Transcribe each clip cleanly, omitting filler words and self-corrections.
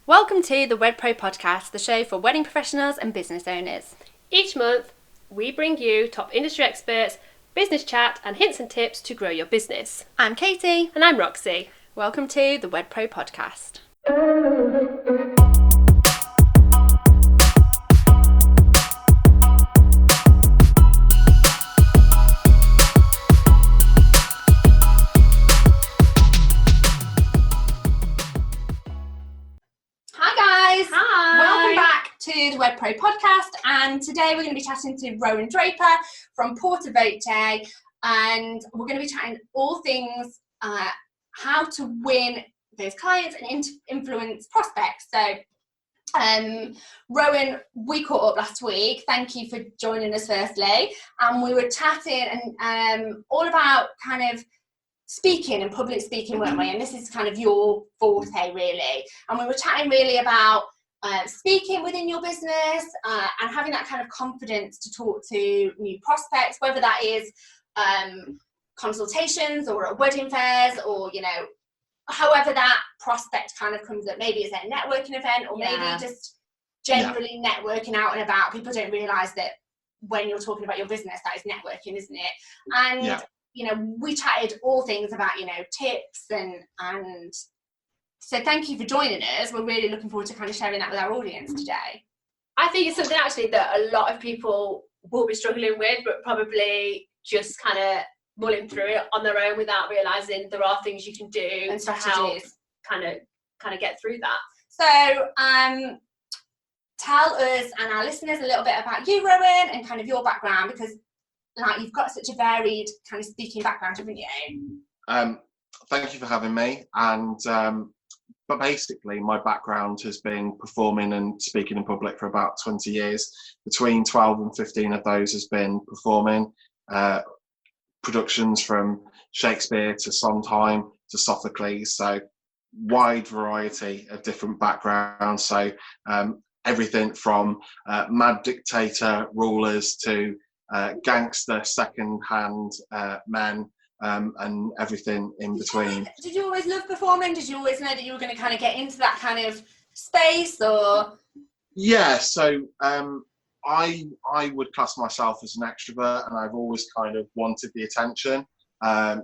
Welcome to the WedPro Podcast, the show for wedding professionals and business owners. Each month, we bring you top industry experts, business chat, and hints and tips to grow your business. I'm Katie. And I'm Roxy. Welcome to the WedPro Podcast. To the WedPro Podcast, and today we're going to be chatting to Rowan Draper from Portavoce, and we're going to be chatting all things how to win those clients and influence prospects. So Rowan, we caught up last week. Thank you for joining us firstly, and we were chatting and all about kind of speaking and public speaking, weren't we? And this is kind of your forte really, and we were chatting really about speaking within your business and having that kind of confidence to talk to new prospects, whether that is consultations or at wedding fairs, or however that prospect kind of comes up. Maybe it's a networking event, or maybe just generally networking out and about. People don't realise that when you're talking about your business, that is networking, isn't it? And we chatted all things about tips and so thank you for joining us. We're really looking forward to kind of sharing that with our audience today. I think it's something actually that a lot of people will be struggling with, but probably just kind of mulling through it on their own without realising there are things you can do and to help kind of get through that. So tell us and our listeners a little bit about you, Rowan, and kind of your background, because you've got such a varied kind of speaking background, haven't you? Thank you for having me. And but basically, my background has been performing and speaking in public for about 20 years. Between 12 and 15 of those has been performing productions from Shakespeare to Sondheim to Sophocles. So wide variety of different backgrounds. So everything from mad dictator rulers to gangster second-hand men. And everything in between. Did you always love performing? Did you always know that you were going to kind of get into that kind of space, or? Yeah, so I would class myself as an extrovert, and I've always kind of wanted the attention.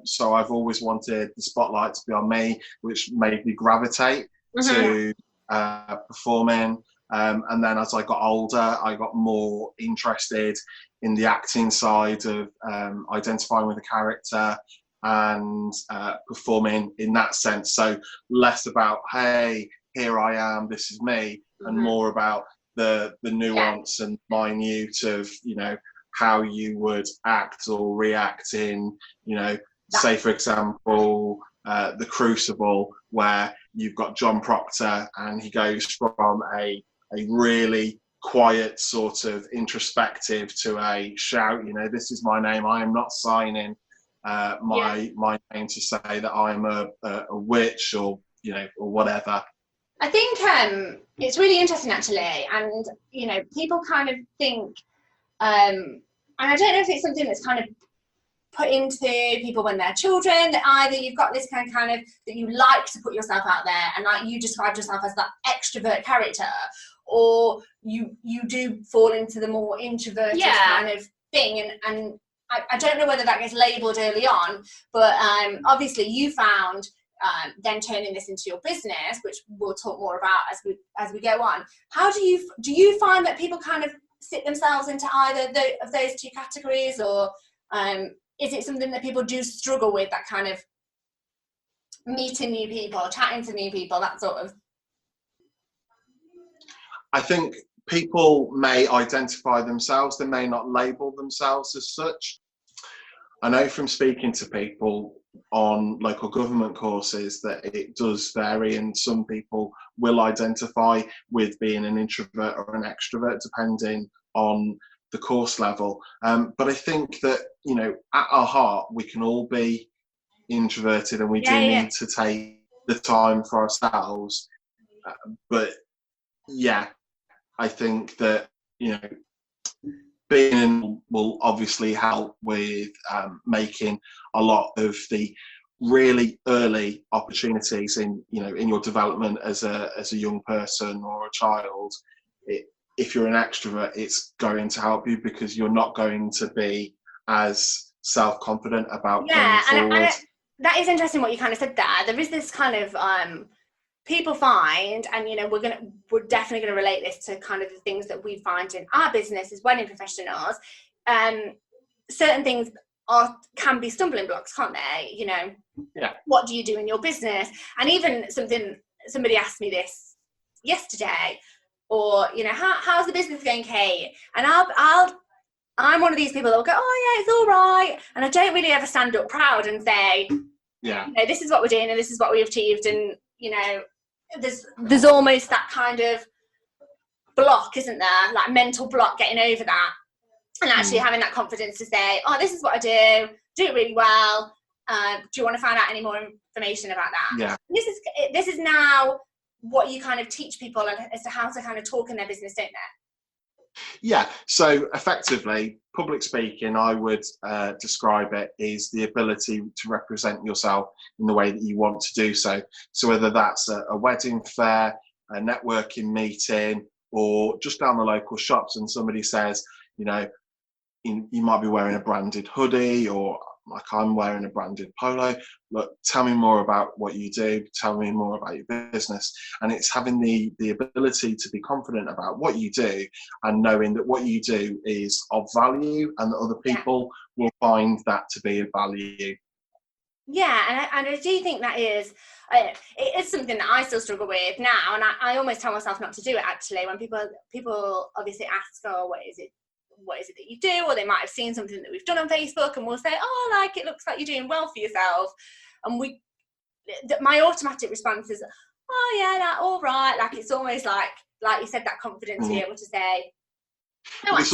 So I've always wanted the spotlight to be on me, which made me gravitate to performing. And then as I got older, I got more interested in the acting side of identifying with a character and performing in that sense. So less about, hey, here I am, this is me, and more about the nuance and minute of, how you would act or react in, say, for example, The Crucible, where you've got John Proctor and he goes from a really quiet sort of introspective to a shout, this is my name, I am not signing my name to say that I'm a witch or or whatever. I think it's really interesting actually, and people kind of think and I don't know if it's something that's kind of put into people when they're children, that either you've got this kind of that you like to put yourself out there and like you described yourself as that extrovert character, or you do fall into the more introverted kind of thing, and I don't know whether that gets labelled early on, but obviously you found then turning this into your business, which we'll talk more about as we go on. How do you find that people kind of sit themselves into either of those two categories, or is it something that people do struggle with, that kind of meeting new people, chatting to new people, that sort of? I think people may identify themselves, they may not label themselves as such. I know from speaking to people on local government courses that it does vary, and some people will identify with being an introvert or an extrovert depending on the course level. But I think that, at our heart, we can all be introverted, and we do need to take the time for ourselves. But I think that, being in will obviously help with making a lot of the really early opportunities in in your development as a young person or a child, if you're an extrovert, it's going to help you because you're not going to be as self-confident about going forward. That is interesting what you kind of said there. There is this kind of people find, and we're definitely going to relate this to kind of the things that we find in our business as wedding professionals. Certain things can be stumbling blocks, can't they? Yeah. What do you do in your business? And even somebody asked me this yesterday, or how's the business going, Kate? And I'm one of these people that will go, oh yeah, it's all right, and I don't really ever stand up proud and say, yeah, this is what we're doing and this is what we've achieved, and there's almost that kind of block, isn't there? Like mental block, getting over that, and actually having that confidence to say, oh, this is what I do it really well. Do you want to find out any more information about that? Yeah. This is now what you kind of teach people as to how to kind of talk in their business, don't they? Yeah. So effectively, public speaking, I would describe it is the ability to represent yourself in the way that you want to do so. So whether that's a wedding fair, a networking meeting, or just down the local shops, and somebody says, you might be wearing a branded hoodie, or like I'm wearing a branded polo. Look, tell me more about what you do. Tell me more about your business. And it's having the ability to be confident about what you do, and knowing that what you do is of value, and that other people will find that to be of value. Yeah, and I do think that it is something that I still struggle with now, and I almost tell myself not to do it, actually, when people obviously ask, oh, what is it that you do, or they might have seen something that we've done on Facebook, and we'll say, oh, it looks like you're doing well for yourself, and my automatic response is, oh yeah, all right. Like it's almost like you said, that confidence to be able to say, no, it's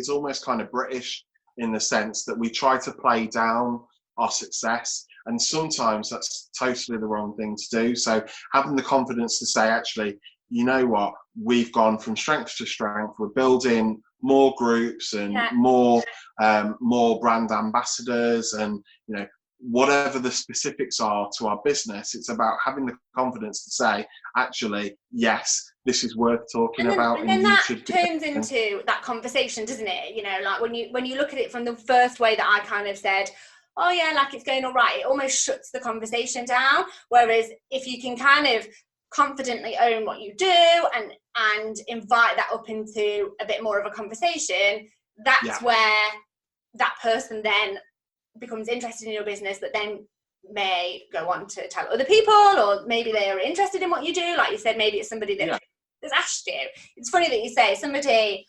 almost kind of British in the sense that we try to play down our success, and sometimes that's totally the wrong thing to do. So having the confidence to say, actually, you know what, we've gone from strength to strength, we're building more groups and more brand ambassadors, and whatever the specifics are to our business, it's about having the confidence to say, actually, yes, this is worth talking about. And then that turns into that conversation, doesn't it? Like when you look at it from the first way that I kind of said, oh yeah, like it's going all right, it almost shuts the conversation down. Whereas if you can kind of confidently own what you do and invite that up into a bit more of a conversation, that's where that person then becomes interested in your business, but then may go on to tell other people, or maybe they are interested in what you do. Like you said, maybe it's somebody that has asked you. It's funny that you say somebody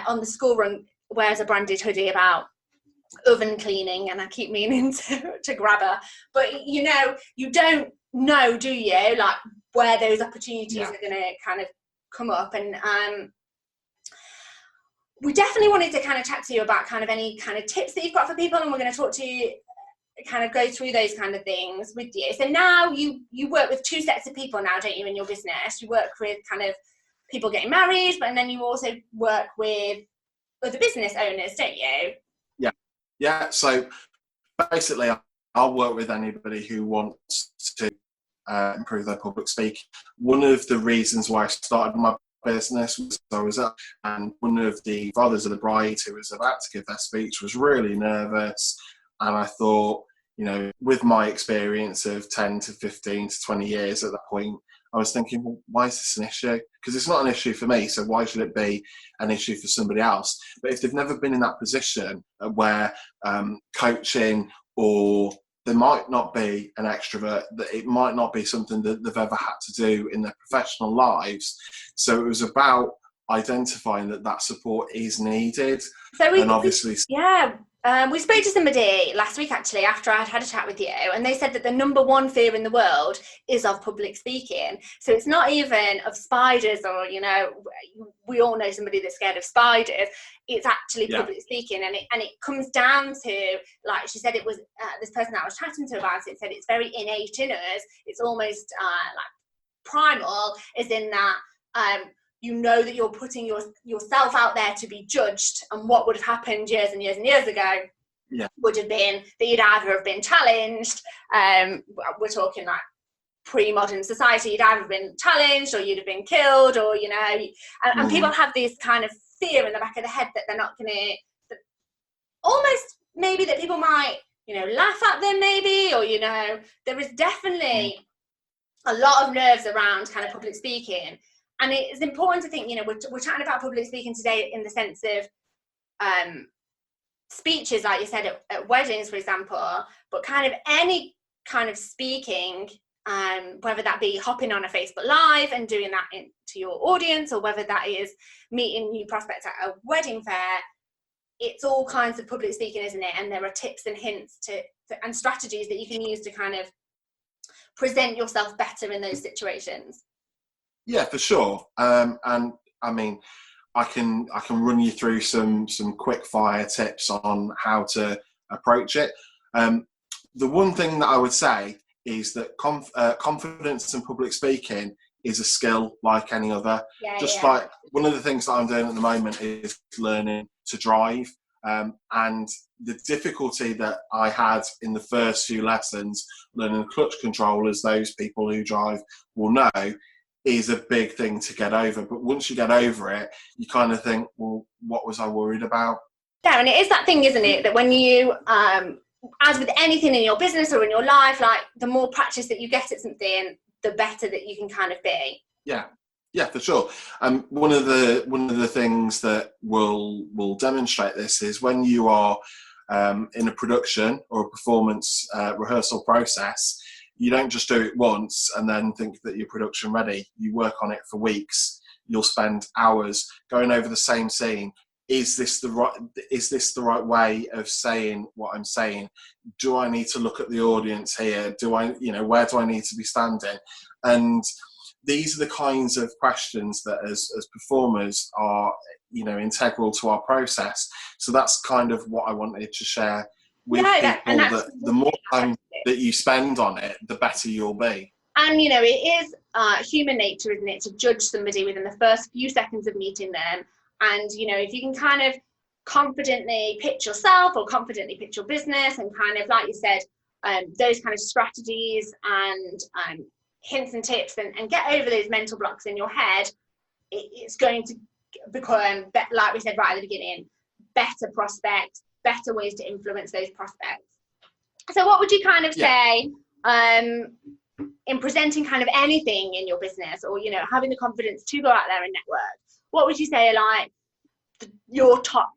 on the school run wears a branded hoodie about oven cleaning, and I keep meaning to grab her, but you don't know, do you, like where those opportunities are going to kind of come up. And we definitely wanted to kind of chat to you about kind of any kind of tips that you've got for people, and we're going to talk to you, kind of go through those kind of things with you. So now you work with two sets of people now, don't you, in your business? You work with kind of people getting married, but then you also work with other business owners, don't you? Yeah. So basically, I'll work with anybody who wants to improve their public speaking. One of the reasons why I started my business was I was up, and one of the fathers of the bride who was about to give their speech was really nervous, and I thought, with my experience of 10 to 15 to 20 years at that point, I was thinking, well, why is this an issue? Because it's not an issue for me, so why should it be an issue for somebody else? But if they've never been in that position where coaching, or they might not be an extrovert, that it might not be something that they've ever had to do in their professional lives. So it was about identifying that support is needed. We spoke to somebody last week, actually, after I'd had a chat with you, and they said that the number one fear in the world is of public speaking. So it's not even of spiders, or, we all know somebody that's scared of spiders. It's actually public speaking, and it comes down to, like she said, it was this person that I was chatting to about it said it's very innate in us. It's almost like primal, as in that that you're putting yourself out there to be judged, and what would have happened years and years and years ago would have been that you'd either have been challenged, we're talking like pre-modern society, you'd either have been challenged or you'd have been killed, or, you know, and people have this kind of fear in the back of the head that they're not going to, almost maybe that people might, you know, laugh at them maybe, or, you know, there is definitely a lot of nerves around kind of public speaking. And it's important to think, you know, we're chatting about public speaking today in the sense of speeches, like you said, at weddings, for example, but kind of any kind of speaking, whether that be hopping on a Facebook Live and doing that to your audience, or whether that is meeting new prospects at a wedding fair, it's all kinds of public speaking, isn't it? And there are tips and hints and strategies that you can use to kind of present yourself better in those situations. Yeah, for sure. And I mean, I can run you through some quick fire tips on how to approach it. The one thing that I would say is that confidence in public speaking is a skill like any other. Like one of the things that I'm doing at the moment is learning to drive. And the difficulty that I had in the first few lessons learning clutch control, as those people who drive will know, is a big thing to get over. But once you get over it, you kind of think, well, what was I worried about? Yeah, and it is that thing, isn't it, that when you, as with anything in your business or in your life, like the more practice that you get at something, the better that you can kind of be. Yeah, for sure. One of the things that will demonstrate this is when you are in a production or a performance rehearsal process, you don't just do it once and then think that you're production ready. You work on it for weeks. You'll spend hours going over the same scene. Is this the right way of saying what I'm saying? Do I need to look at the audience here? Where do I need to be standing? And these are the kinds of questions that as performers are, integral to our process. So that's kind of what I wanted to share with people, that the more time that you spend on it, the better you'll be. And, it is human nature, isn't it, to judge somebody within the first few seconds of meeting them. And, if you can kind of confidently pitch yourself or confidently pitch your business and kind of, like you said, those kind of strategies and hints and tips and get over those mental blocks in your head, it's going to become, like we said right at the beginning, better prospects, better ways to influence those prospects. So what would you kind of say in presenting kind of anything in your business, or, having the confidence to go out there and network? What would you say are like your top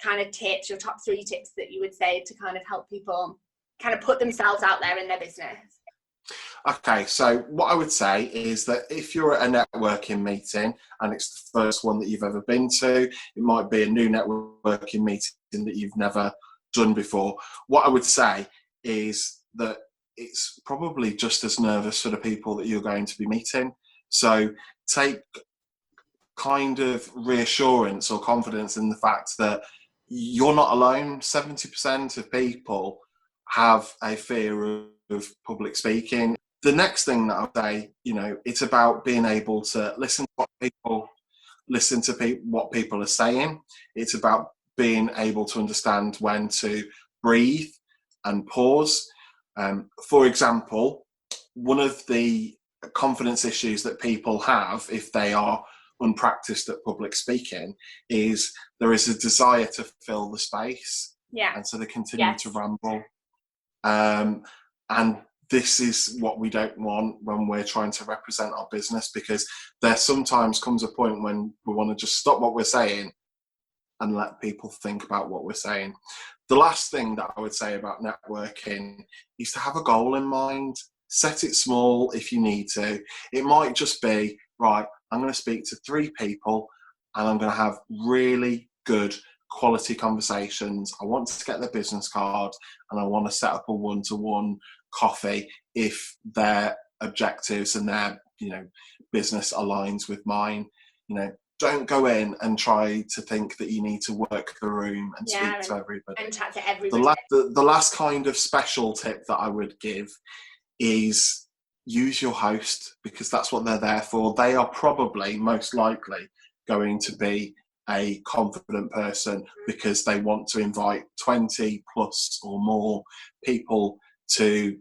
kind of tips, your top 3 tips that you would say to kind of help people kind of put themselves out there in their business? Okay, so what I would say is that if you're at a networking meeting and it's the first one that you've ever been to, it might be a new networking meeting that you've never done before. What I would say is that it's probably just as nervous for the people that you're going to be meeting. So take kind of reassurance or confidence in the fact that you're not alone. 70% of people have a fear of public speaking. The next thing that I'll say, it's about being able to listen to what people are saying. It's about being able to understand when to breathe and pause. For example, one of the confidence issues that people have if they are unpracticed at public speaking is there is a desire to fill the space. Yeah. And so they continue to ramble. And this is what we don't want when we're trying to represent our business, because there sometimes comes a point when we want to just stop what we're saying and let people think about what we're saying. The last thing that I would say about networking is to have a goal in mind. Set it small if you need to. It might just be, right, I'm going to speak to 3 people and I'm going to have really good quality conversations. I want to get their business card and I want to set up a one-to-one coffee if their objectives and their business aligns with mine. Don't go in and try to think that you need to work the room and speak to everybody and chat to everybody. The last kind of special tip that I would give is use your host, because that's what they're there for. They are probably most likely going to be a confident person because they want to invite 20 plus or more people to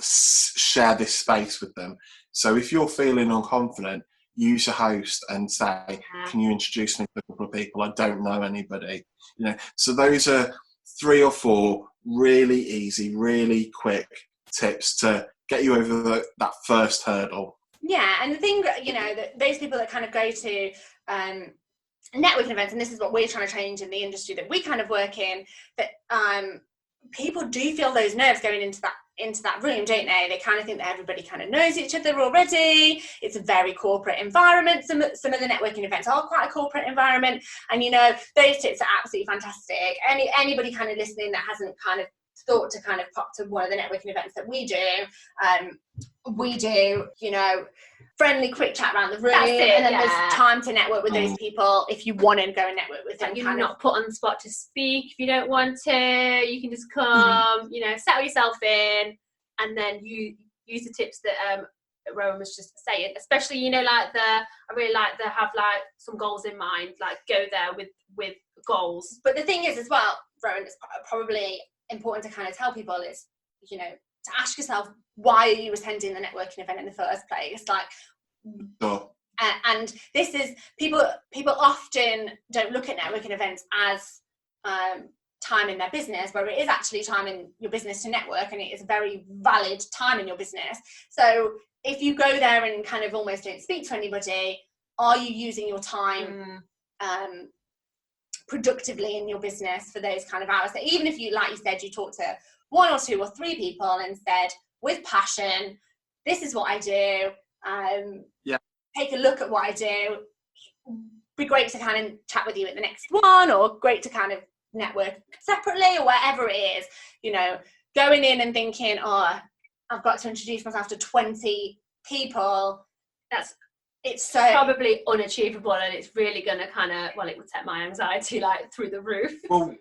share this space with them. So if you're feeling unconfident, use a host and say, can you introduce me to a couple of people? I don't know anybody. So those are 3 or 4 really easy, really quick tips to get you over that first hurdle. Yeah, and the thing, that those people that kind of go to networking events, and this is what we're trying to change in the industry that we kind of work in, that people do feel those nerves going into that room, don't they? They kind of think that everybody kind of knows each other already. It's a very corporate environment. Some of the networking events are quite a corporate environment, and those tips are absolutely fantastic. Anybody kind of listening that hasn't kind of thought to kind of pop to one of the networking events that we do, friendly quick chat around the room, and then there's time to network with those people if you want to go and network with them. You're not put on the spot to speak if you don't want to. You can just come, settle yourself in, and then you use the tips that Rowan was just saying. Especially, I really like to have like some goals in mind, like go there with goals. But the thing is, as well, Rowan, it's probably important to kind of tell people is, to ask yourself, why are you attending the networking event in the first place? Like, and this is people often don't look at networking events as time in their business, where it is actually time in your business to network, and it is a very valid time in your business. So if you go there and kind of almost don't speak to anybody, are you using your time productively in your business for those kind of hours? So even if you, like you said, you talk to 1 or 2 or 3 people and said with passion, this is what I do, take a look at what I do, be great to kind of chat with you at the next one, or great to kind of network separately, or whatever it is, going in and thinking, I've got to introduce myself to 20 people, it's so probably unachievable, and it's really going to kind of, it would set my anxiety like through the roof. Well,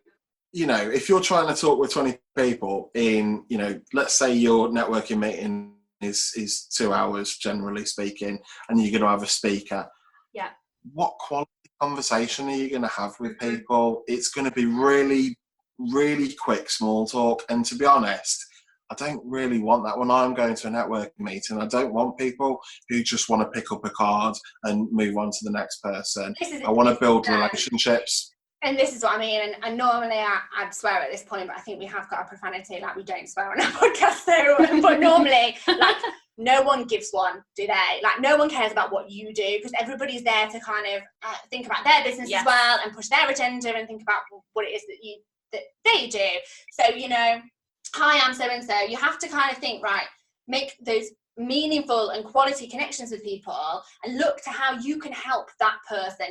if you're trying to talk with 20 people in, let's say your networking meeting is 2 hours, generally speaking, and you're going to have a speaker. Yeah. What quality conversation are you going to have with people? It's going to be really, really quick small talk. And to be honest, I don't really want that when I'm going to a networking meeting. I don't want people who just want to pick up a card and move on to the next person. I want to build relationships. And this is what I mean, and normally I'd swear at this point, but I think we have got a profanity, like we don't swear on our podcast, so, but normally, like, no one gives one, do they? Like, no one cares about what you do, because everybody's there to kind of think about their business as well, and push their agenda, and think about what it is that they do. So, hi, I'm so-and-so. You have to kind of think, right, make those meaningful and quality connections with people, and look to how you can help that person.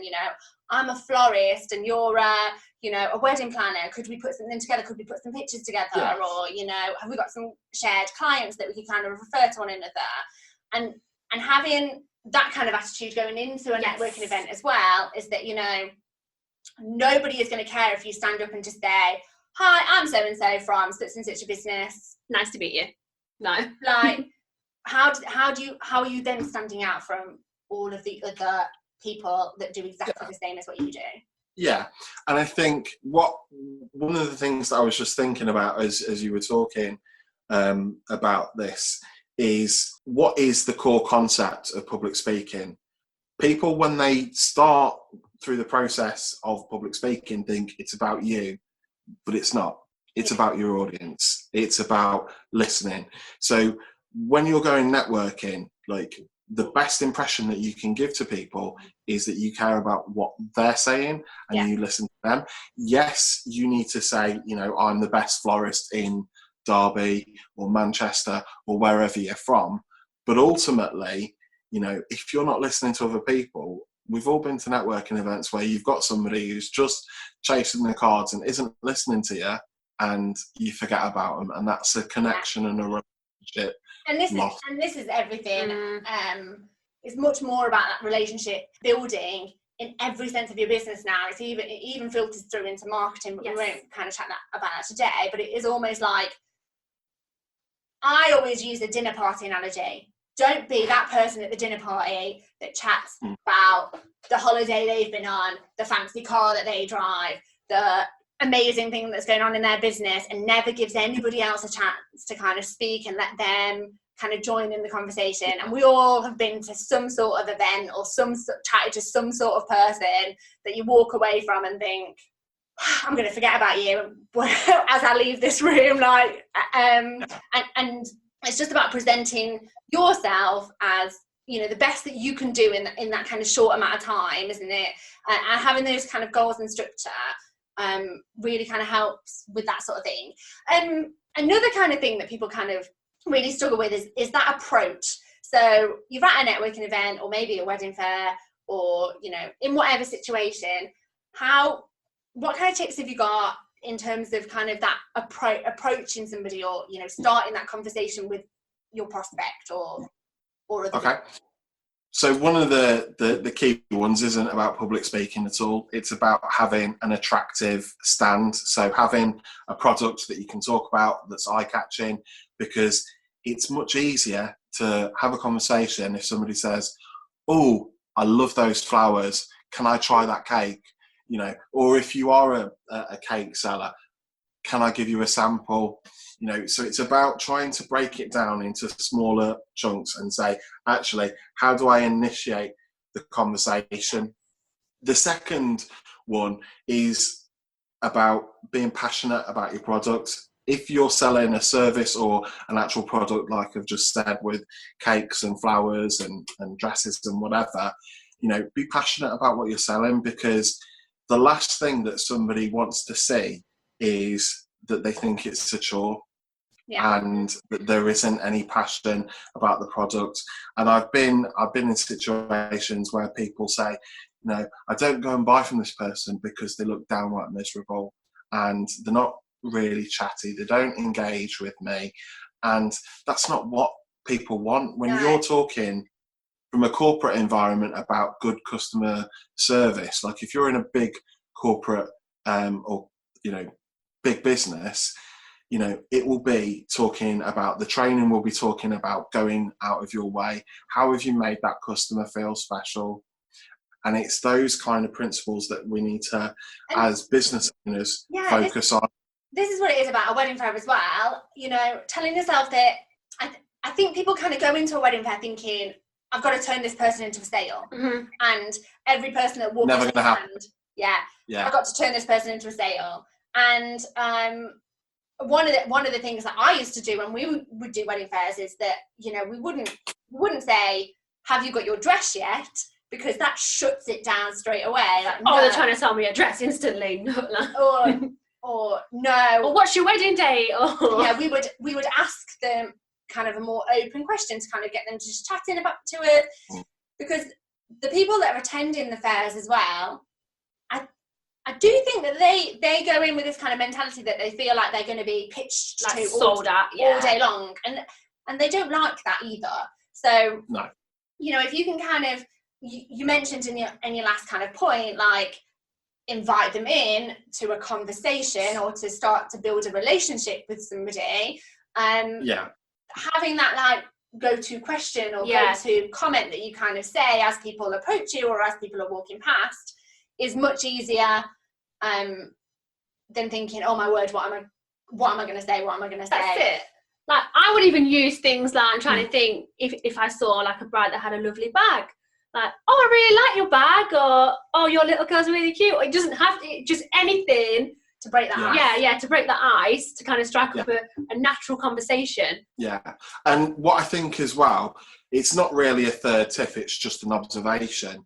I'm a florist and you're a wedding planner. Could we put something together? Could we put some pictures together? Yes. Or have we got some shared clients that we can kind of refer to one another? And having that kind of attitude going into a networking event as well is that, nobody is going to care if you stand up and just say, hi, I'm so-and-so from such and such a business. Nice to meet you. No. Like, how are you then standing out from all of the other people that do exactly the same as what you do? Yeah, and I think one of the things that I was just thinking about as you were talking about this is, what is the core concept of public speaking? People, when they start through the process of public speaking, think it's about you, but it's not. It's about your audience. It's about listening. So when you're going networking, like, the best impression that you can give to people is that you care about what they're saying and you listen to them. Yes, you need to say, I'm the best florist in Derby or Manchester or wherever you're from. But ultimately, if you're not listening to other people, we've all been to networking events where you've got somebody who's just chasing the cards and isn't listening to you, and you forget about them. And that's a connection and a relationship. And this is everything. It's much more about that relationship building in every sense of your business now. It even filters through into marketing, but we won't kind of chat about that today. But it is almost like, I always use the dinner party analogy. don't be that person at the dinner party that chats about the holiday they've been on, the fancy car that they drive, the amazing thing that's going on in their business, and never gives anybody else a chance to kind of speak and let them kind of join in the conversation. And we all have been to some sort of event or chatted to some sort of person that you walk away from and think, I'm going to forget about you as I leave this room. Like, and it's just about presenting yourself as, you know, the best that you can do in that kind of short amount of time, isn't it? And having those kind of goals and structure really kind of helps with that sort of thing. Another kind of thing that people kind of really struggle with is that approach. So you're at a networking event or maybe a wedding fair, or, you know, in whatever situation, what kind of tips have you got in terms of kind of that approaching somebody, or, you know, starting that conversation with your prospect or other Okay. people? So one of the key ones isn't about public speaking at all. It's about having an attractive stand. So having a product that you can talk about that's eye-catching, because it's much easier to have a conversation if somebody says, "Oh, I love those flowers. Can I try that cake?" You know, or if you are a cake seller, can I give you a sample? You know, so it's about trying to break it down into smaller chunks and say, actually, how do I initiate the conversation? The second one is about being passionate about your product. If you're selling a service or an actual product, like I've just said, with cakes and flowers and dresses and whatever, you know, be passionate about what you're selling, because the last thing that somebody wants to see is that they think it's a chore. Yeah. And that there isn't any passion about the product. And I've been in situations where people say, you know, I don't go and buy from this person because they look downright miserable and they're not really chatty, they don't engage with me. And that's not what people want. When you're talking from a corporate environment about good customer service, like if you're in a big corporate or, you know, big business, you know, it will be talking about the training, will be talking about going out of your way. How have you made that customer feel special? And it's those kind of principles that we need to, as business owners, focus on. This is what it is about a wedding fair as well. You know, telling yourself that I think people kind of go into a wedding fair thinking, I've got to turn this person into a sale. Mm-hmm. And every person that walks Never in gonna happen. I've got to turn this person into a sale. And one of the things that I used to do when we would do wedding fairs is that, you know, we wouldn't say, have you got your dress yet? Because that shuts it down straight away. Like, no. They're trying to sell me a dress instantly. or no. Or what's your wedding date? Or yeah, we would ask them kind of a more open question to kind of get them to just chatting about to it, because the people that are attending the fairs as well, I do think that they go in with this kind of mentality that they feel like they're going to be pitched like to sold at all day long, and they don't like that either. So no. You know, if you can kind of, you mentioned in your last kind of point, like invite them in to a conversation or to start to build a relationship with somebody, having that like go-to question or go-to comment that you kind of say as people approach you or as people are walking past is much easier than thinking, oh my word, what am I going to say? That's it. Like, I would even use things like, I'm trying to think, if I saw like a bride that had a lovely bag, like, oh, I really like your bag, or oh, your little girl's really cute. Or it doesn't have to, just anything to break that ice. To break the ice, to kind of strike up a natural conversation. Yeah, and what I think as well, it's not really a third tip, it's just an observation.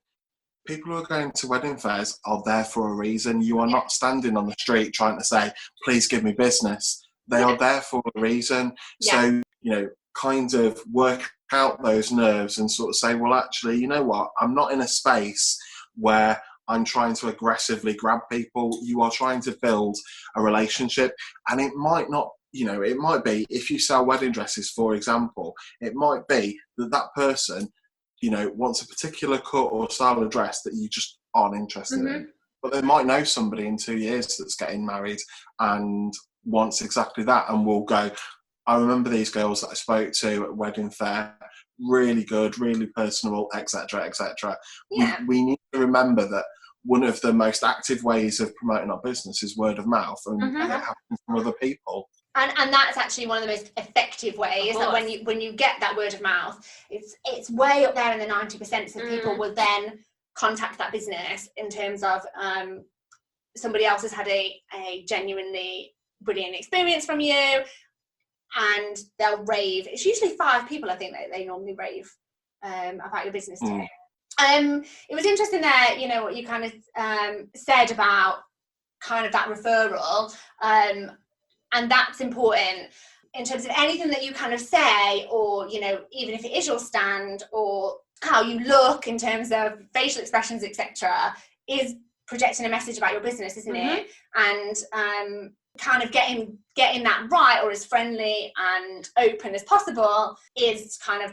People who are going to wedding fairs are there for a reason. You are not standing on the street trying to say, please give me business. They are there for a reason. So, you know, kind of work out those nerves and sort of say, well, actually, you know what? I'm not in a space where I'm trying to aggressively grab people. You are trying to build a relationship. And it might not, you know, it might be, if you sell wedding dresses, for example, it might be that person, you know, wants a particular cut or style of dress that you just aren't interested in. But they might know somebody in 2 years that's getting married and wants exactly that, and will go, I remember these girls that I spoke to at wedding fair, really good, really personal, etc., etc. Yeah. We need to remember that one of the most active ways of promoting our business is word of mouth, and it happens from other people. And that's actually one of the most effective ways, that when you get that word of mouth, it's way up there in the 90%. So people will then contact that business in terms of somebody else has had a genuinely brilliant experience from you, and they'll rave. It's usually 5 people, I think, that they normally rave about your business to. It was interesting there, you know, what you kind of said about kind of that referral, and that's important in terms of anything that you kind of say, or, you know, even if it is your stand or how you look in terms of facial expressions, etc., is projecting a message about your business, isn't it? And kind of getting that right, or as friendly and open as possible, is kind of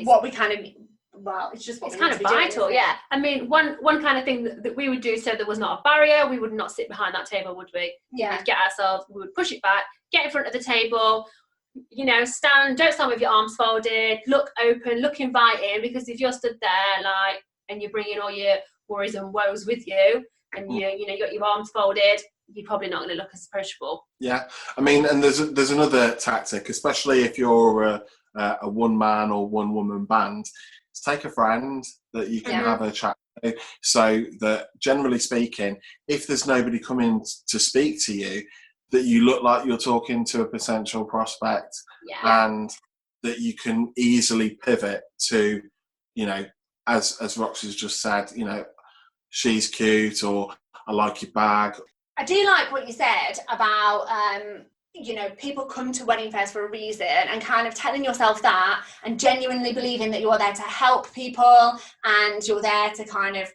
what we kind of, well, it's just what it's kind of vital doing, yeah. I mean, one kind of thing that we would do, so there was not a barrier, we would not sit behind that table, would we? Yeah. We'd get ourselves, we would push it back, get in front of the table, you know, don't stand with your arms folded, look open, look inviting, because if you're stood there like, and you're bringing all your worries and woes with you, and you know, you got your arms folded, you're probably not going to look as approachable. Yeah, I mean, and there's another tactic, especially if you're a one-man or one-woman band. Take a friend that you can have a chat with, so that, generally speaking, if there's nobody coming to speak to you, that you look like you're talking to a potential prospect, and that you can easily pivot to, you know, as Roxy's just said, you know, she's cute, or I like your bag. I do like what you said about you know, people come to wedding fairs for a reason, and kind of telling yourself that, and genuinely believing that you're there to help people, and you're there to kind of,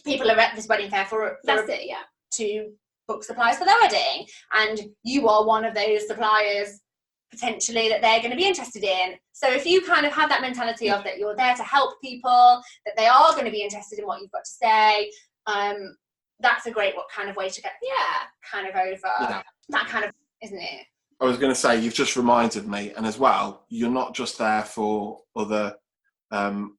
people are at this wedding fair to book supplies for their wedding, and you are one of those suppliers potentially that they're going to be interested in. So if you kind of have that mentality of that you're there to help people, that they are going to be interested in what you've got to say, that's a great kind of way to get kind of over that kind of, isn't it? I was going to say, you've just reminded me, and as well, you're not just there for other, you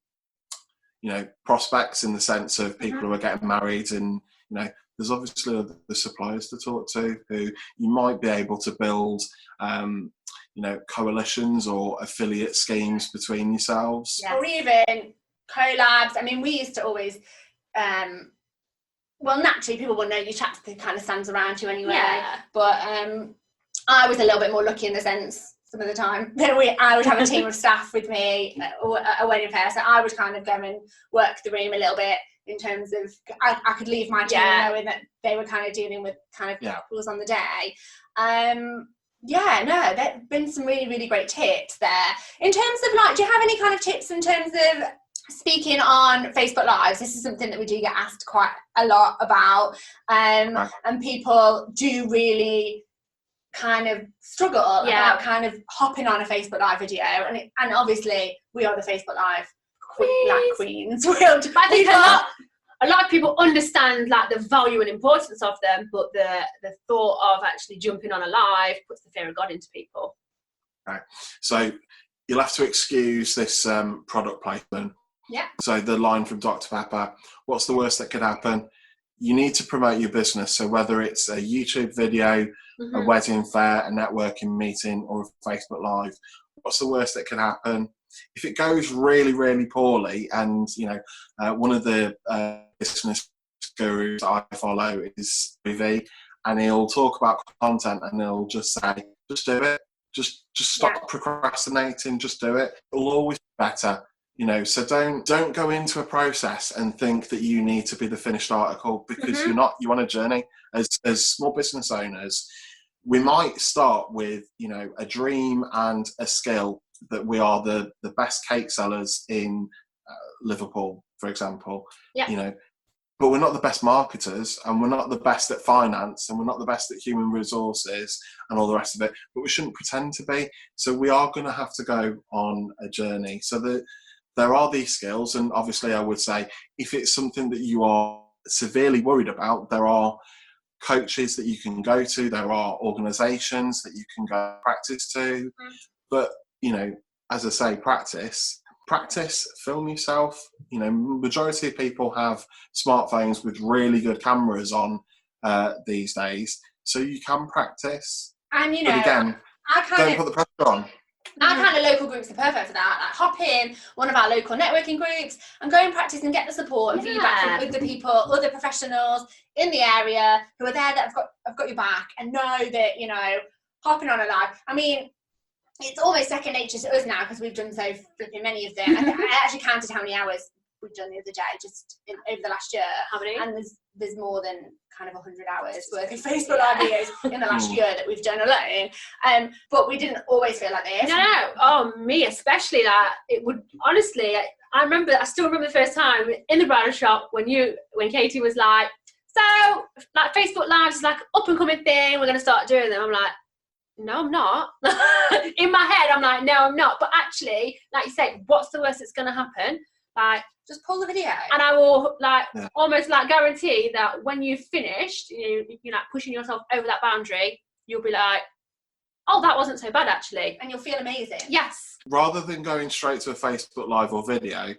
know, prospects, in the sense of people who are getting married, and, you know, there's obviously other suppliers to talk to who you might be able to build, you know, coalitions or affiliate schemes between yourselves. Yeah. Or even collabs. I mean, we used to always, well, naturally, people will know you chat to the kind of stands around you anyway. Yeah. But I was a little bit more lucky in the sense, some of the time, that I would have a team of staff with me at a wedding fair, so I would kind of go and work the room a little bit, in terms of, I could leave my team knowing that they were kind of dealing with kind of couples on the day. There've been some really, really great tips there. In terms of, like, do you have any kind of tips in terms of speaking on Facebook Lives? This is something that we do get asked quite a lot about, and people do really kind of struggle about kind of hopping on a Facebook Live video, and obviously we are the Facebook Live queens. I think a lot of people understand, like, the value and importance of them, but the thought of actually jumping on a live puts the fear of God into people. Right. So you'll have to excuse this product placement. Yeah. So the line from Dr. Pepper, what's the worst that could happen? You need to promote your business. So whether it's a YouTube video, a wedding fair, a networking meeting, or a Facebook Live, what's the worst that can happen? If it goes really, really poorly, and, you know, one of the business gurus I follow is V, and he'll talk about content, and he'll just say, just do it. Just stop procrastinating. Just do it. It'll always be better. You know, so don't go into a process and think that you need to be the finished article, because you're not. You're on a journey. As small business owners, we might start with, you know, a dream and a skill, that we are the best cake sellers in Liverpool, for example. Yeah. You know, but we're not the best marketers, and we're not the best at finance, and we're not the best at human resources and all the rest of it. But we shouldn't pretend to be. So we are going to have to go on a journey. So there are these skills, and obviously I would say, if it's something that you are severely worried about, there are coaches that you can go to, there are organisations that you can go practice to. But, you know, as I say, practice, practice, film yourself. You know, majority of people have smartphones with really good cameras on these days, so you can practice. And, you But know, again, don't put the pressure on. our kind of local groups are perfect for that. Like, hop in one of our local networking groups and go and practice and get the support and feedback from other people, other professionals in the area who are there that have got your back, and know that, you know, hopping on a live. I mean, it's almost second nature to us now because we've done so flipping many of them. I actually counted how many hours we've done the other day just over the last year. How many? And there's more than kind of 100 hours worth of Facebook Live videos in the last year that we've done alone. But we didn't always feel like this. No. Oh, me especially. Like, it would, honestly, I still remember the first time in the bridal shop when Katie was like, so, like, Facebook Lives is like up and coming thing, we're going to start doing them. I'm like, no, I'm not. In my head, I'm like, no, I'm not. But actually, like you say, what's the worst that's going to happen? Like, just pull the video. And I will, like, almost, like, guarantee that when you've finished, you're like pushing yourself over that boundary, you'll be like, oh, that wasn't so bad, actually. And you'll feel amazing. Yes. Rather than going straight to a Facebook Live or video,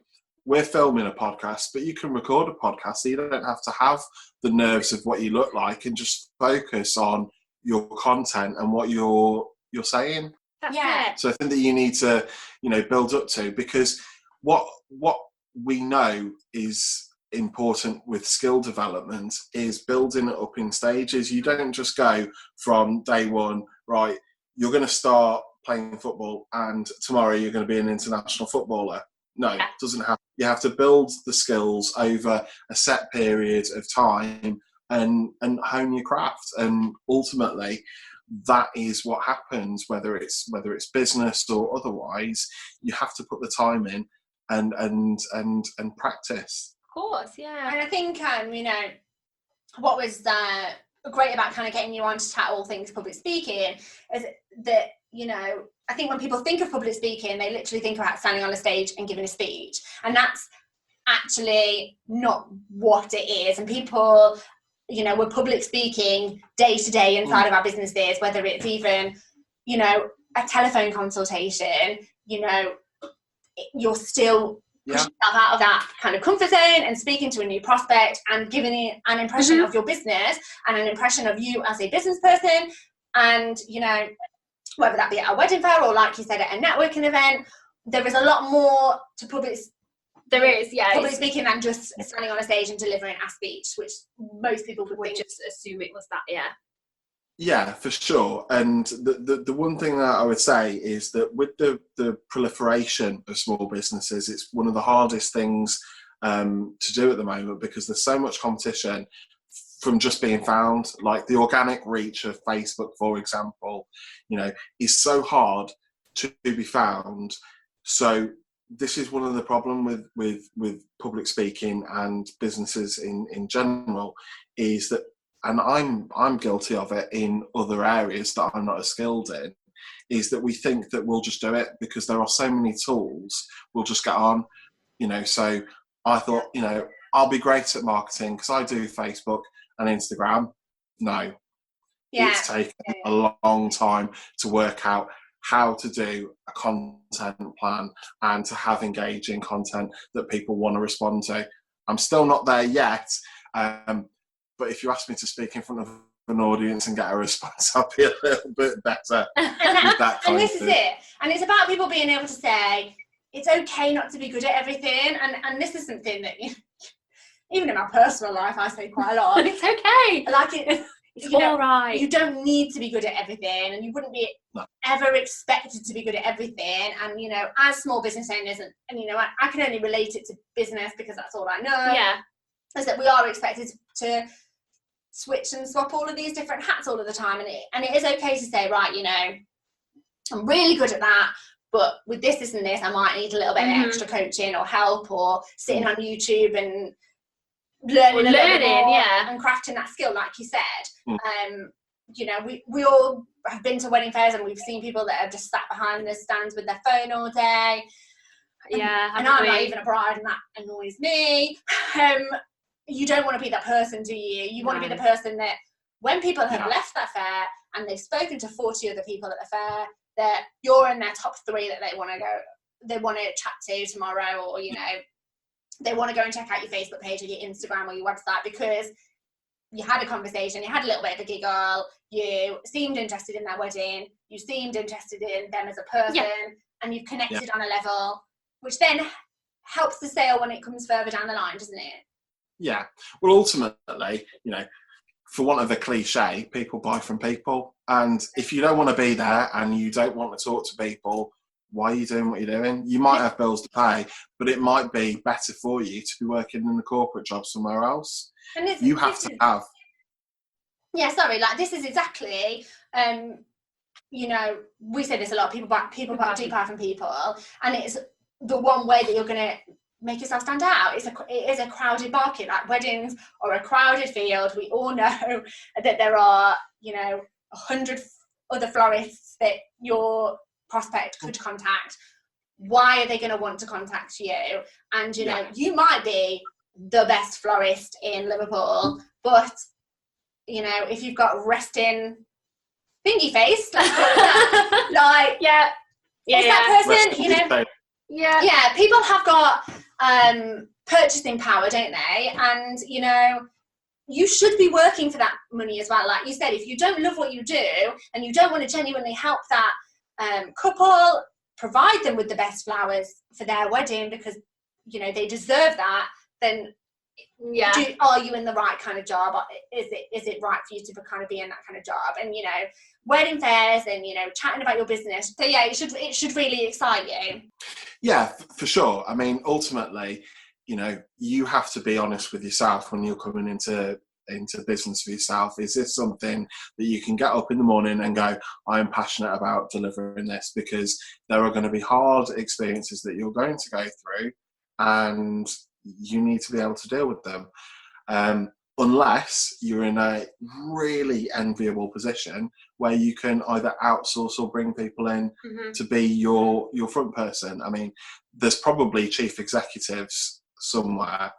we're filming a podcast, but you can record a podcast, so you don't have to have the nerves of what you look like, and just focus on your content and what you're saying. That's it. So I think that you need to, you know, build up to, because what we know is important with skill development is building it up in stages. You don't just go from day one, right, you're going to start playing football and tomorrow you're going to be an international footballer. No, it doesn't happen. You have to build the skills over a set period of time and hone your craft. And ultimately, that is what happens, whether it's business or otherwise. You have to put the time in and practice. Of course, yeah. And I think, you know, what was great about kind of getting you on to chat all things public speaking is that, you know, I think when people think of public speaking, they literally think about standing on a stage and giving a speech. And that's actually not what it is. And people, you know, we're public speaking day to day inside of our businesses, whether it's even, you know, a telephone consultation, you know, you're still pushing yourself out of that kind of comfort zone and speaking to a new prospect and giving it an impression of your business and an impression of you as a business person. And, you know, whether that be at a wedding fair or, like you said, at a networking event, there is a lot more to public speaking than just standing on a stage and delivering a speech, which most people would just assume it was that. Yeah, for sure. And the one thing that I would say is that with the proliferation of small businesses, it's one of the hardest things to do at the moment, because there's so much competition from just being found. Like the organic reach of Facebook, for example, you know, is so hard to be found. So this is one of the problems with public speaking and businesses in general, is that, and I'm guilty of it in other areas that I'm not as skilled in, is that we think that we'll just do it because there are so many tools, we'll just get on, you know. So I thought, you know, I'll be great at marketing because I do Facebook and Instagram. No, it's taken a long time to work out how to do a content plan and to have engaging content that people want to respond to. I'm still not there yet. But if you ask me to speak in front of an audience and get a response, I'll be a little bit better with that kind And this is it. And it's about people being able to say, it's okay not to be good at everything. And this is something that, you know, even in my personal life, I say quite a lot. It's okay. Like it's all right. You don't need to be good at everything, and you wouldn't be ever expected to be good at everything. And, you know, as small business owners, and you know, I can only relate it to business because that's all I know. Yeah. Is that we are expected to switch and swap all of these different hats all of the time, and it is okay to say, right, you know, I'm really good at that, but with this and this, I might need a little bit of extra coaching or help, or sitting on YouTube and learning more and crafting that skill, like you said. You know, we all have been to wedding fairs and we've seen people that have just sat behind the stands with their phone all day. And I'm not even a bride, and that annoys me. You don't want to be that person, do you? You want to be the person that when people have left that fair and they've spoken to 40 other people at the fair, that you're in their top 3 that they want to go they want to chat to tomorrow, or you know, they want to go and check out your Facebook page or your Instagram or your website because you had a conversation, you had a little bit of a giggle, you seemed interested in their wedding, you seemed interested in them as a person, and you've connected on a level, which then helps the sale when it comes further down the line, doesn't it? Yeah. Well, ultimately, you know, for want of a cliche, people buy from people. And if you don't want to be there and you don't want to talk to people, why are you doing what you're doing? You might have bills to pay, but it might be better for you to be working in a corporate job somewhere else. And you have to have. Yeah, sorry, like this is exactly, you know, we say this a lot, people do buy from people, and it's the one way that you're going to make yourself stand out. It is a crowded market. Like weddings are a crowded field. We all know that there are, you know, 100 other florists that your prospect could contact. Why are they going to want to contact you? And, you know, you might be the best florist in Liverpool, but, you know, if you've got resting thingy face, like, that person, you know, yeah, people have got purchasing power, don't they? And, you know, you should be working for that money as well. Like you said, if you don't love what you do and you don't want to genuinely help that couple, provide them with the best flowers for their wedding because, you know, they deserve that, then are you in the right kind of job? Is it right for you to kind of be in that kind of job? And, you know, wedding fairs and, you know, chatting about your business. So yeah, it should really excite you. Yeah, for sure. I mean, ultimately, you know, you have to be honest with yourself when you're coming into business for yourself. Is this something that you can get up in the morning and go, I am passionate about delivering this? Because there are going to be hard experiences that you're going to go through, and you need to be able to deal with them. Unless you're in a really enviable position where you can either outsource or bring people in to be your front person. I mean, there's probably chief executives somewhere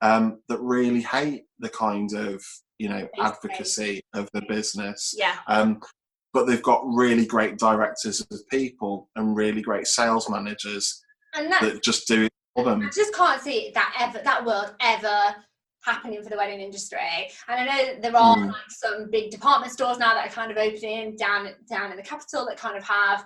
that really hate the kind of, you know, advocacy of the business. But they've got really great directors of people and really great sales managers that just do it for them. I just can't see that world ever happening for the wedding industry. And I know there are like some big department stores now that are kind of opening down in the capital that kind of have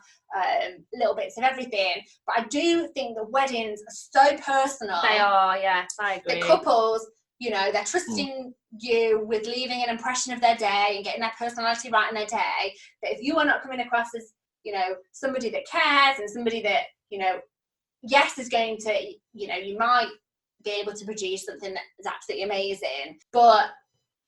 little bits of everything. But I do think the weddings are so personal. They are, yeah, I agree. The couples, you know, they're trusting you with leaving an impression of their day and getting their personality right in their day. That if you are not coming across as, you know, somebody that cares and somebody that, you know, yes, is going to, you know, you might be able to produce something that is absolutely amazing, but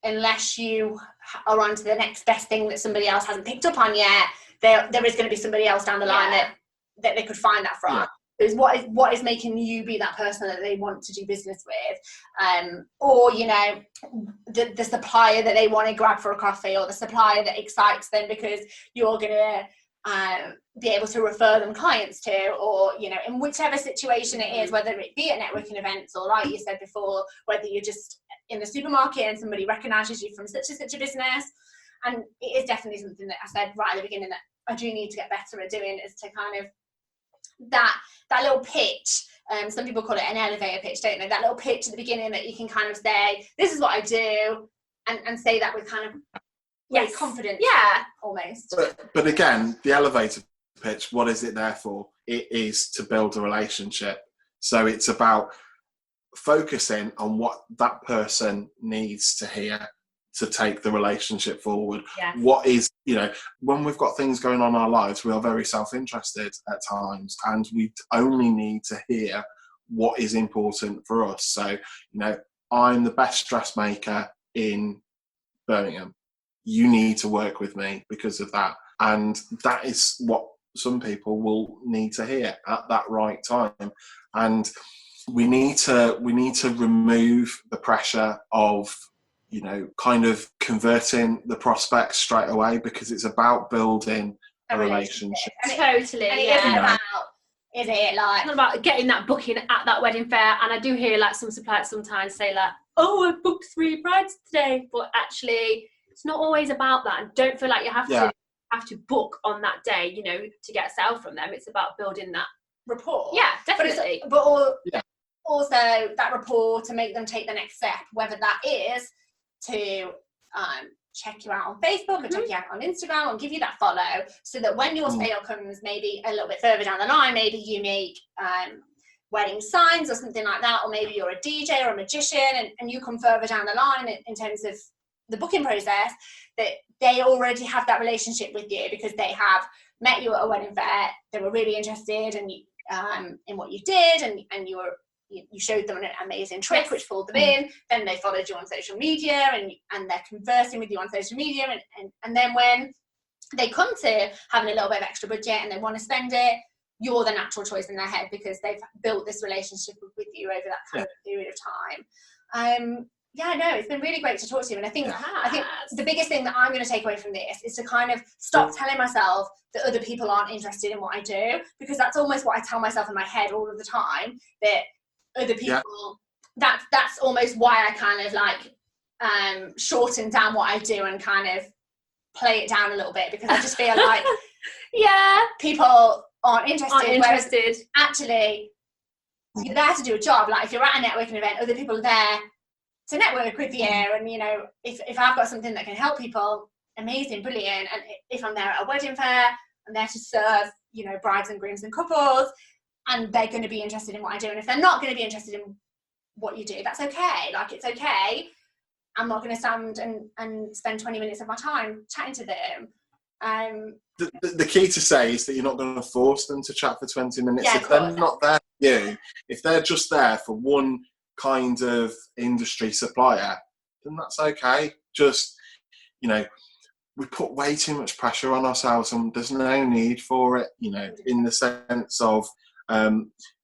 unless you are on to the next best thing that somebody else hasn't picked up on yet, there is going to be somebody else down the line that they could find that from. Is what is making you be that person that they want to do business with, or, you know, the supplier that they want to grab for a coffee, or the supplier that excites them because you're going to be able to refer them clients to, or, you know, in whichever situation it is, whether it be at networking events or, like you said before, whether you're just in the supermarket and somebody recognises you from such and such a business. And it is definitely something that I said right at the beginning that I do need to get better at doing, is to kind of that little pitch. Some people call it an elevator pitch, don't they? That little pitch at the beginning that you can kind of say, this is what I do, and say that with kind of confidence, almost. But again, the elevator pitch, what is it there for? It is to build a relationship. So it's about focusing on what that person needs to hear to take the relationship forward. What is, you know, when we've got things going on in our lives, we are very self-interested at times, and we only need to hear what is important for us. So, you know, I'm the best dressmaker in Birmingham. You need to work with me because of that. And that is what some people will need to hear at that right time. And we need to remove the pressure of, you know, kind of converting the prospects straight away, because it's about building a relationship. Totally. And it isn't about, is it like, it's not about getting that booking at that wedding fair. And I do hear like some suppliers sometimes say like, oh, I booked 3 brides today, but actually it's not always about that. And don't feel like you have to book on that day, you know, to get a sale from them. It's about building that rapport. Yeah, definitely. Also that rapport to make them take the next step, whether that is to check you out on Facebook or check you out on Instagram and give you that follow, so that when your sale comes maybe a little bit further down the line, maybe you make wedding signs or something like that, or maybe you're a DJ or a magician and you come further down the line in terms of the booking process, that they already have that relationship with you because they have met you at a wedding fair, they were really interested in what you did, and you showed them an amazing trick which pulled them in, then they followed you on social media and they're conversing with you on social media, and then when they come to having a little bit of extra budget and they want to spend it, you're the natural choice in their head because they've built this relationship with you over that kind of period of time. It's been really great to talk to you, and I think the biggest thing that I'm going to take away from this is to kind of stop telling myself that other people aren't interested in what I do, because that's almost what I tell myself in my head all of the time, that other people, that's almost why I kind of like shorten down what I do and kind of play it down a little bit, because I just feel like people aren't interested. Actually, you're there to do a job. Like if you're at a networking event, other people are there to network with you, and you know, if I've got something that can help people, amazing, brilliant. And if I'm there at a wedding fair, I'm there to serve, you know, brides and grooms and couples, and they're going to be interested in what I do. And if they're not going to be interested in what you do, that's okay. Like, it's okay. I'm not going to stand and spend 20 minutes of my time chatting to them. The key to say is that you're not going to force them to chat for 20 minutes. Yeah, if they're not there for you, if they're just there for one kind of industry supplier, then that's okay. Just, you know, we put way too much pressure on ourselves, and there's no need for it, you know, in the sense of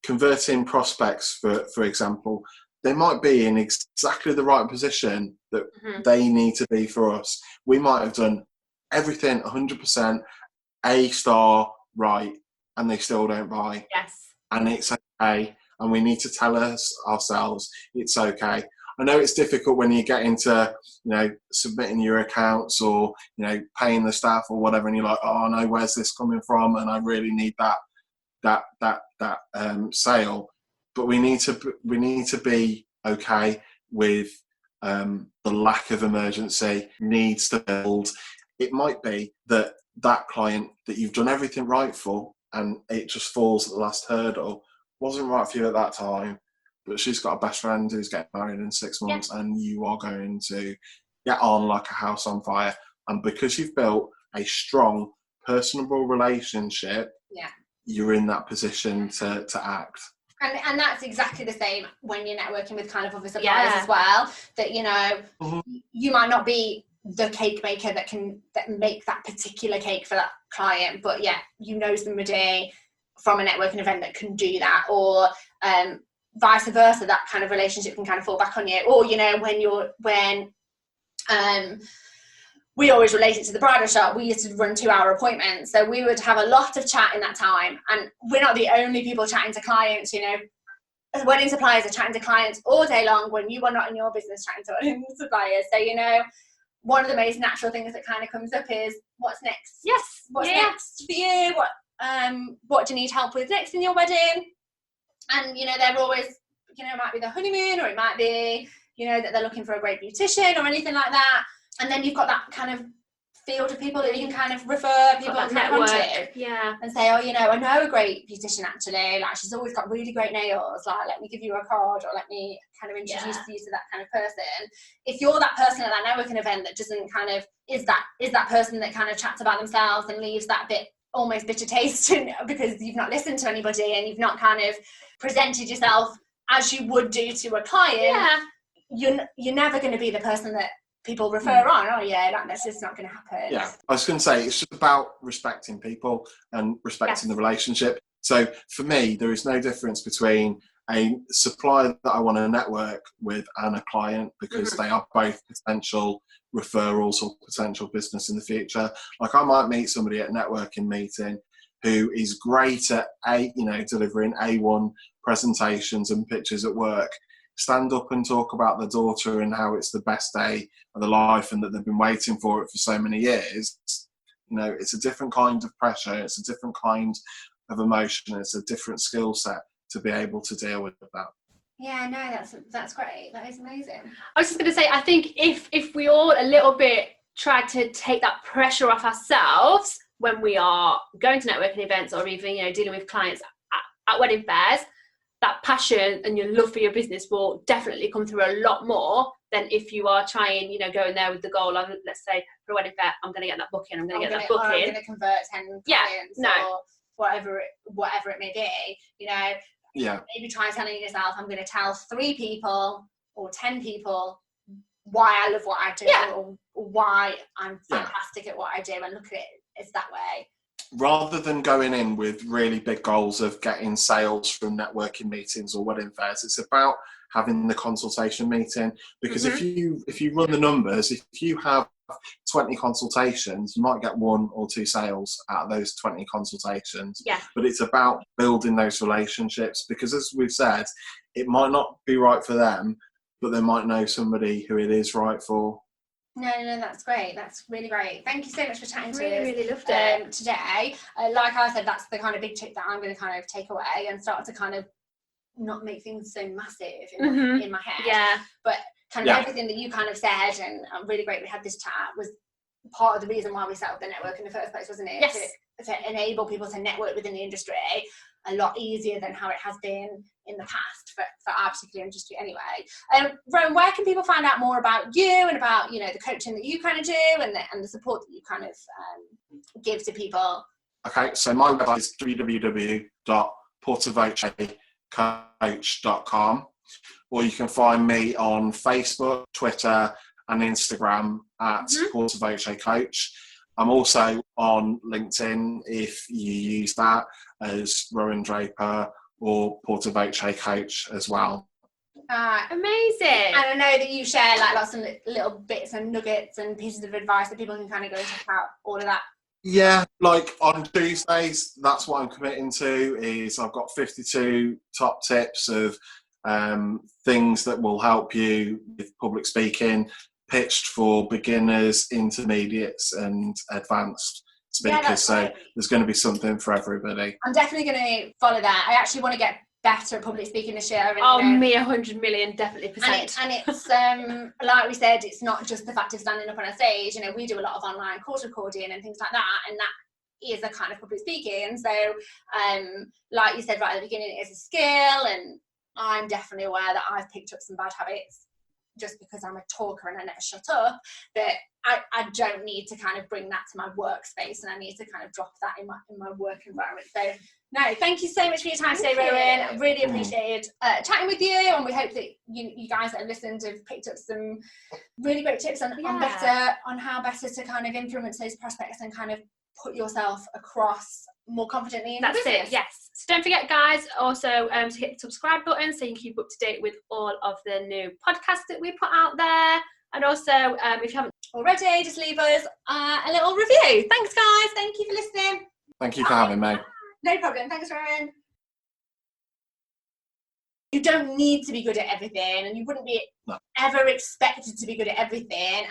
converting prospects, for example. They might be in exactly the right position that they need to be for us. We might have done everything 100% A star right, and they still don't buy. Yes. And it's okay. And we need to tell ourselves it's okay. I know it's difficult when you get into, you know, submitting your accounts or, you know, paying the staff or whatever, and you're like, oh no, where's this coming from? And I really need that sale. But we need to be okay with the lack of emergency needs to build. It might be that client that you've done everything right for, and it just falls at the last hurdle, wasn't right for you at that time, but she's got a best friend who's getting married in 6 months, and you are going to get on like a house on fire. And because you've built a strong, personable relationship, you're in that position to act. And that's exactly the same when you're networking with kind of other suppliers as well. That, you know, you might not be the cake maker that make that particular cake for that client, but you know somebody from a networking event that can do that, or vice versa. That kind of relationship can kind of fall back on you. Or, you know, when we always relate it to the bridal shop. We used to run 2-hour appointments, so we would have a lot of chat in that time. And we're not the only people chatting to clients, you know. Wedding suppliers are chatting to clients all day long when you are not in your business chatting to wedding suppliers. So, you know, one of the most natural things that kind of comes up is, what's next? Yes. What's next for you? What do you need help with next in your wedding? And, you know, they're always, you know, it might be the honeymoon, or it might be, you know, that they're looking for a great beautician or anything like that. And then you've got that kind of field of people that you can kind of refer people that kind of onto, and say, oh, you know, I know a great beautician actually, like she's always got really great nails, like let me give you a card, or let me kind of introduce you to that kind of person. If you're that person at that networking event that doesn't kind of is that person that kind of chats about themselves and leaves that bit almost bitter taste because you've not listened to anybody and you've not kind of presented yourself as you would do to a client, you're never going to be the person that people refer on. Oh yeah, that's just not going to happen. Yeah, I was going to say, it's just about respecting people and respecting the relationship. So for me, there is no difference between a supplier that I want to network with and a client, because they are both potential referrals or potential business in the future. Like, I might meet somebody at a networking meeting who is great at delivering A1 presentations and pictures at work, stand up and talk about the daughter and how it's the best day of their life and that they've been waiting for it for so many years. You know, it's a different kind of pressure. It's a different kind of emotion. It's a different skill set to be able to deal with that. Yeah, no, that's great. That is amazing. I was just going to say, I think if we all a little bit try to take that pressure off ourselves when we are going to networking events, or even, you know, dealing with clients at wedding fairs, that passion and your love for your business will definitely come through a lot more than if you are trying, you know, going there with the goal of, let's say, for a wedding fair, I'm going to get that booking, I'm going to get that booking. Or I'm going to convert 10 clients, or whatever it may be, you know. Yeah. Maybe try telling yourself, I'm going to tell 3 people or 10 people why I love what I do, or why I'm fantastic at what I do, and look at it as that way. Rather than going in with really big goals of getting sales from networking meetings or wedding fairs, it's about having the consultation meeting. Because if you run the numbers, if you have 20 consultations, you might get 1 or 2 sales out of those 20 consultations. Yeah. But it's about building those relationships, because as we've said, it might not be right for them, but they might know somebody who it is right for. No, that's great. That's really great. Thank you so much for chatting to us. Really loved it. Today. Like I said, that's the kind of big tip that I'm going to kind of take away and start to kind of not make things so massive in my head. Yeah. But kind of everything that you kind of said, and I'm really great we had this chat, was part of the reason why we set up the network in the first place, wasn't it? Yes. To enable people to network within the industry a lot easier than how it has been in the past for our particular industry anyway. Rowan, where can people find out more about you and about, you know, the coaching that you kind of do and the support that you kind of give to people? Okay, so my website is www.portavocecoach.com, or you can find me on Facebook, Twitter and Instagram at Portavoce Coach. I'm also on LinkedIn, if you use that, as Rowan Draper or Portavoce Coach as well. Amazing. And I know that you share like lots of little bits and nuggets and pieces of advice that people can kind of go and check out all of that. Yeah, like on Tuesdays, that's what I'm committing to, is I've got 52 top tips of things that will help you with public speaking, pitched for beginners, intermediates and advanced speakers. So there's going to be something for everybody. I'm definitely going to follow that. I actually want to get better at public speaking this year. And, me 100 million, definitely %. And it's like we said, it's not just the fact of standing up on a stage. You know, we do a lot of online course recording and things like that, and that is a kind of public speaking. So like you said right at the beginning, it is a skill, and I'm definitely aware that I've picked up some bad habits just because I'm a talker and I never shut up, that I don't need to kind of bring that to my workspace, and I need to kind of drop that in my work environment. So no, thank you so much for your time today, Rowan. I really appreciated chatting with you, and we hope that you guys that have listened have picked up some really great tips on how better to kind of influence those prospects and kind of put yourself across more confidently in That's business. it, yes. So don't forget, guys, also to hit the subscribe button so you can keep up to date with all of the new podcasts that we put out there. And also, if you haven't already, just leave us a little review. Thanks, guys. Thank you for listening. Thank you for having me. No problem. Thanks, Rowan. You don't need to be good at everything, and you wouldn't be ever expected to be good at everything.